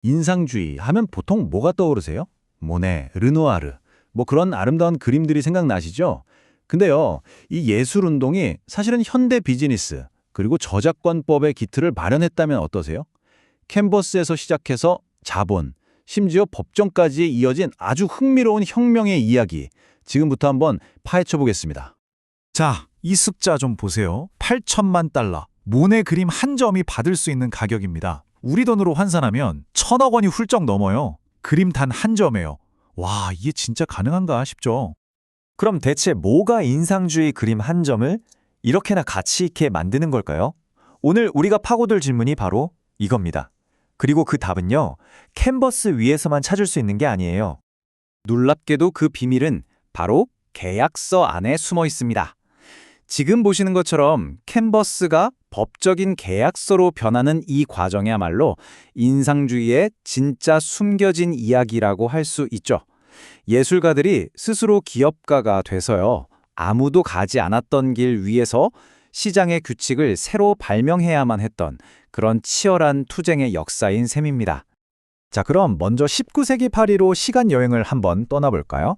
인상주의 하면 보통 뭐가 떠오르세요? 모네, 르누아르, 뭐 그런 아름다운 그림들이 생각나시죠? 근데요, 이 예술 운동이 사실은 현대 비즈니스, 그리고 저작권법의 기틀을 마련했다면 어떠세요? 캔버스에서 시작해서 자본, 심지어 법정까지 이어진 아주 흥미로운 혁명의 이야기, 지금부터 한번 파헤쳐 보겠습니다. 자, 이 숫자 좀 보세요. 8천만 달러. 모네 그림 한 점이 받을 수 있는 가격입니다. 우리 돈으로 환산하면 1,000억 원이 훌쩍 넘어요. 그림 단 한 점에요. 와, 이게 진짜 가능한가 싶죠? 그럼 대체 뭐가 인상주의 그림 한 점을 이렇게나 가치 있게 만드는 걸까요? 오늘 우리가 파고들 질문이 바로 이겁니다. 그리고 그 답은요, 캔버스 위에서만 찾을 수 있는 게 아니에요. 놀랍게도 그 비밀은 바로 계약서 안에 숨어 있습니다. 지금 보시는 것처럼 캔버스가 법적인 계약서로 변하는 이 과정이야말로 인상주의의 진짜 숨겨진 이야기라고 할 수 있죠. 예술가들이 스스로 기업가가 돼서요, 아무도 가지 않았던 길 위에서 시장의 규칙을 새로 발명해야만 했던 그런 치열한 투쟁의 역사인 셈입니다. 자, 그럼 먼저 19세기 파리로 시간 여행을 한번 떠나볼까요?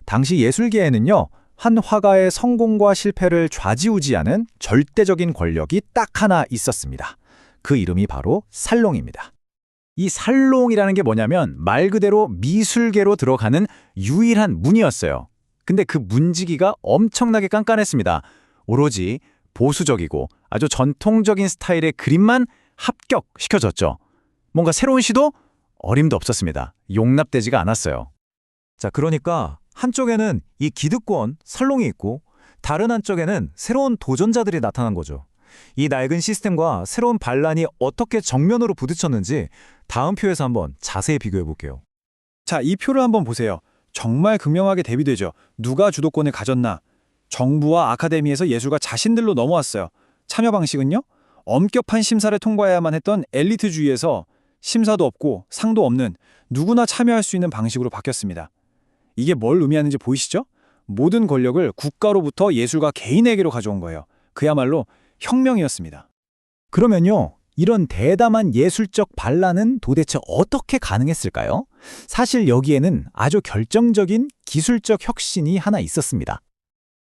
당시 예술계에는요, 한 화가의 성공과 실패를 좌지우지하는 절대적인 권력이 딱 하나 있었습니다. 그 이름이 바로 살롱입니다. 이 살롱이라는 게 뭐냐면 말 그대로 미술계로 들어가는 유일한 문이었어요. 근데 그 문지기가 엄청나게 깐깐했습니다. 오로지 보수적이고 아주 전통적인 스타일의 그림만 합격시켜줬죠. 뭔가 새로운 시도? 어림도 없었습니다. 용납되지가 않았어요. 자, 그러니까 한쪽에는 이 기득권, 살롱이 있고 다른 한쪽에는 새로운 도전자들이 나타난 거죠. 이 낡은 시스템과 새로운 반란이 어떻게 정면으로 부딪혔는지 다음 표에서 한번 자세히 비교해 볼게요. 자, 이 표를 한번 보세요. 정말 극명하게 대비되죠. 누가 주도권을 가졌나? 정부와 아카데미에서 예술가 자신들로 넘어왔어요. 참여 방식은요? 엄격한 심사를 통과해야만 했던 엘리트주의에서 심사도 없고 상도 없는 누구나 참여할 수 있는 방식으로 바뀌었습니다. 이게 뭘 의미하는지 보이시죠? 모든 권력을 국가로부터 예술가 개인에게로 가져온 거예요. 그야말로 혁명이었습니다. 그러면요, 이런 대담한 예술적 반란은 도대체 어떻게 가능했을까요? 사실 여기에는 아주 결정적인 기술적 혁신이 하나 있었습니다.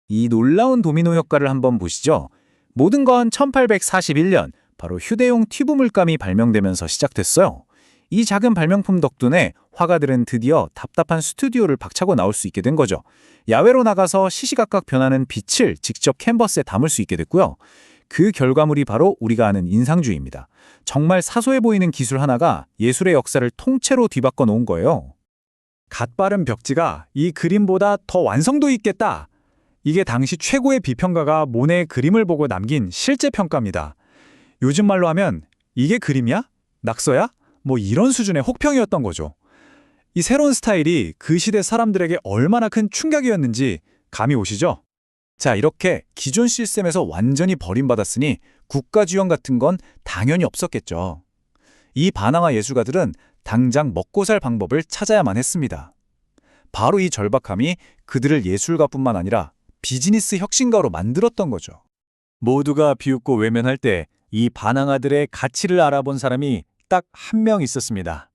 이 놀라운 도미노 효과를 한번 보시죠. 모든 건 1841년 바로 휴대용 튜브 물감이 발명되면서 시작됐어요. 이 작은 발명품 덕분에 화가들은 드디어 답답한 스튜디오를 박차고 나올 수 있게 된 거죠. 야외로 나가서 시시각각 변하는 빛을 직접 캔버스에 담을 수 있게 됐고요. 그 결과물이 바로 우리가 아는 인상주의입니다. 정말 사소해 보이는 기술 하나가 예술의 역사를 통째로 뒤바꿔 놓은 거예요. 갓 바른 벽지가 이 그림보다 더 완성도 있겠다. 이게 당시 최고의 비평가가 모네의 그림을 보고 남긴 실제 평가입니다. 요즘 말로 하면 이게 그림이야? 낙서야? 뭐 이런 수준의 혹평이었던 거죠. 이 새로운 스타일이 그 시대 사람들에게 얼마나 큰 충격이었는지 감이 오시죠? 자, 이렇게 기존 시스템에서 완전히 버림받았으니 국가 지원 같은 건 당연히 없었겠죠. 이 반항아 예술가들은 당장 먹고 살 방법을 찾아야만 했습니다. 바로 이 절박함이 그들을 예술가뿐만 아니라 비즈니스 혁신가로 만들었던 거죠. 모두가 비웃고 외면할 때 이 반항아들의 가치를 알아본 사람이 딱 한 명 있었습니다.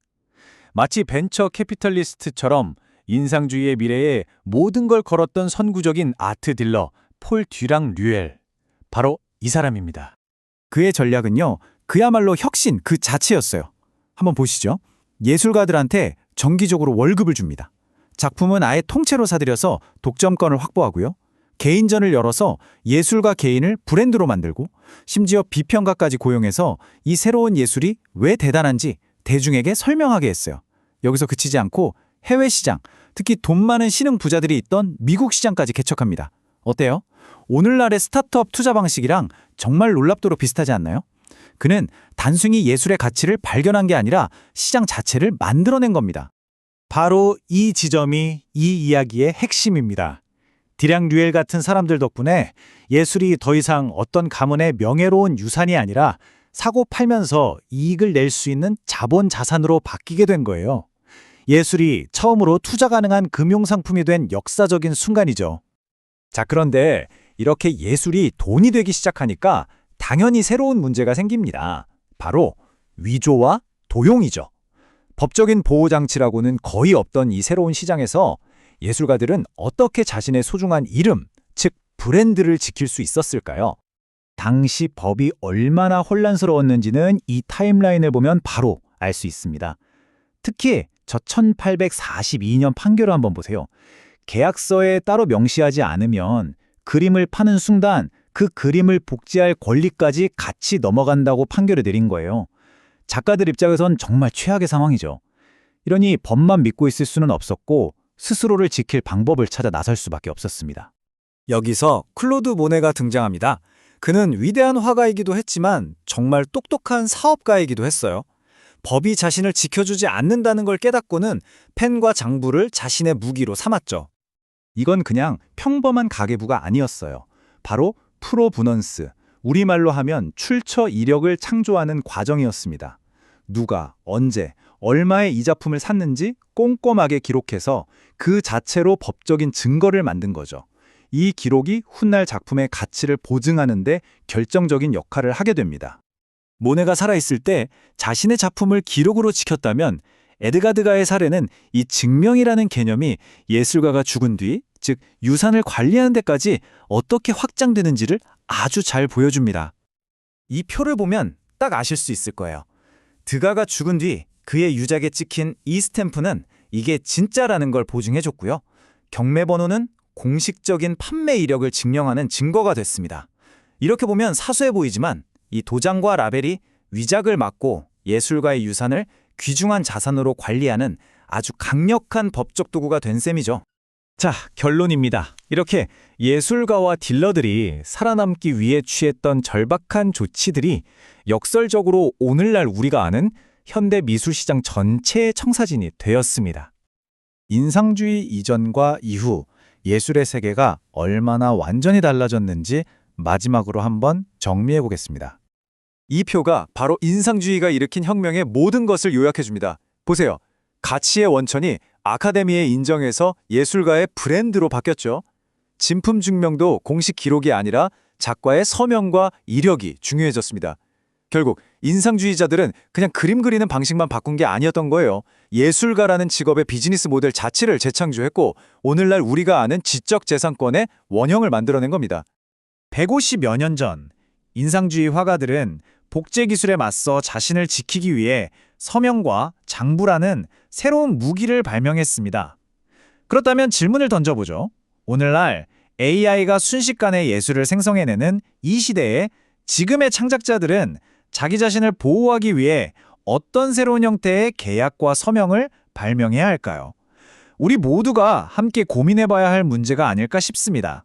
마치 벤처 캐피털리스트처럼 인상주의의 미래에 모든 걸 걸었던 선구적인 아트 딜러 폴 듀랑 류엘. 바로 이 사람입니다. 그의 전략은요, 그야말로 혁신 그 자체였어요. 한번 보시죠. 예술가들한테 정기적으로 월급을 줍니다. 작품은 아예 통째로 사들여서 독점권을 확보하고요. 개인전을 열어서 예술가 개인을 브랜드로 만들고 심지어 비평가까지 고용해서 이 새로운 예술이 왜 대단한지 대중에게 설명하게 했어요. 여기서 그치지 않고 해외 시장, 특히 돈 많은 신흥 부자들이 있던 미국 시장까지 개척합니다. 어때요? 오늘날의 스타트업 투자 방식이랑 정말 놀랍도록 비슷하지 않나요? 그는 단순히 예술의 가치를 발견한 게 아니라 시장 자체를 만들어낸 겁니다. 바로 이 지점이 이 이야기의 핵심입니다. 디랑 류엘 같은 사람들 덕분에 예술이 더 이상 어떤 가문의 명예로운 유산이 아니라 사고 팔면서 이익을 낼 수 있는 자본 자산으로 바뀌게 된 거예요. 예술이 처음으로 투자 가능한 금융상품이 된 역사적인 순간이죠. 자, 그런데 이렇게 예술이 돈이 되기 시작하니까 당연히 새로운 문제가 생깁니다. 바로 위조와 도용이죠. 법적인 보호장치라고는 거의 없던 이 새로운 시장에서 예술가들은 어떻게 자신의 소중한 이름, 즉 브랜드를 지킬 수 있었을까요? 당시 법이 얼마나 혼란스러웠는지는 이 타임라인을 보면 바로 알 수 있습니다. 특히 저 1842년 판결을 한번 보세요. 계약서에 따로 명시하지 않으면 그림을 파는 순간 그 그림을 복제할 권리까지 같이 넘어간다고 판결을 내린 거예요. 작가들 입장에선 정말 최악의 상황이죠. 이러니 법만 믿고 있을 수는 없었고 스스로를 지킬 방법을 찾아 나설 수밖에 없었습니다. 여기서 클로드 모네가 등장합니다. 그는 위대한 화가이기도 했지만 정말 똑똑한 사업가이기도 했어요. 법이 자신을 지켜주지 않는다는 걸 깨닫고는 펜과 장부를 자신의 무기로 삼았죠. 이건 그냥 평범한 가계부가 아니었어요. 바로 프로브넌스, 우리말로 하면 출처 이력을 창조하는 과정이었습니다. 누가, 언제, 얼마에 이 작품을 샀는지 꼼꼼하게 기록해서 그 자체로 법적인 증거를 만든 거죠. 이 기록이 훗날 작품의 가치를 보증하는 데 결정적인 역할을 하게 됩니다. 모네가 살아있을 때 자신의 작품을 기록으로 지켰다면 에드가 드가의 사례는 이 증명이라는 개념이 예술가가 죽은 뒤, 즉 유산을 관리하는 데까지 어떻게 확장되는지를 아주 잘 보여줍니다. 이 표를 보면 딱 아실 수 있을 거예요. 드가가 죽은 뒤 그의 유작에 찍힌 이 스탬프는 이게 진짜라는 걸 보증해줬고요. 경매번호는 공식적인 판매 이력을 증명하는 증거가 됐습니다. 이렇게 보면 사소해 보이지만 이 도장과 라벨이 위작을 막고 예술가의 유산을 귀중한 자산으로 관리하는 아주 강력한 법적 도구가 된 셈이죠. 자, 결론입니다. 이렇게 예술가와 딜러들이 살아남기 위해 취했던 절박한 조치들이 역설적으로 오늘날 우리가 아는 현대 미술시장 전체의 청사진이 되었습니다. 인상주의 이전과 이후 예술의 세계가 얼마나 완전히 달라졌는지 마지막으로 한번 정리해 보겠습니다. 이 표가 바로 인상주의가 일으킨 혁명의 모든 것을 요약해줍니다. 보세요. 가치의 원천이 아카데미에 인정해서 예술가의 브랜드로 바뀌었죠. 진품 증명도 공식 기록이 아니라 작가의 서명과 이력이 중요해졌습니다. 결국 인상주의자들은 그냥 그림 그리는 방식만 바꾼 게 아니었던 거예요. 예술가라는 직업의 비즈니스 모델 자체를 재창조했고 오늘날 우리가 아는 지적 재산권의 원형을 만들어낸 겁니다. 150여 년 전 인상주의 화가들은 복제 기술에 맞서 자신을 지키기 위해 서명과 장부라는 새로운 무기를 발명했습니다. 그렇다면 질문을 던져보죠. 오늘날 AI가 순식간에 예술을 생성해내는 이 시대에 지금의 창작자들은 자기 자신을 보호하기 위해 어떤 새로운 형태의 계약과 서명을 발명해야 할까요? 우리 모두가 함께 고민해봐야 할 문제가 아닐까 싶습니다.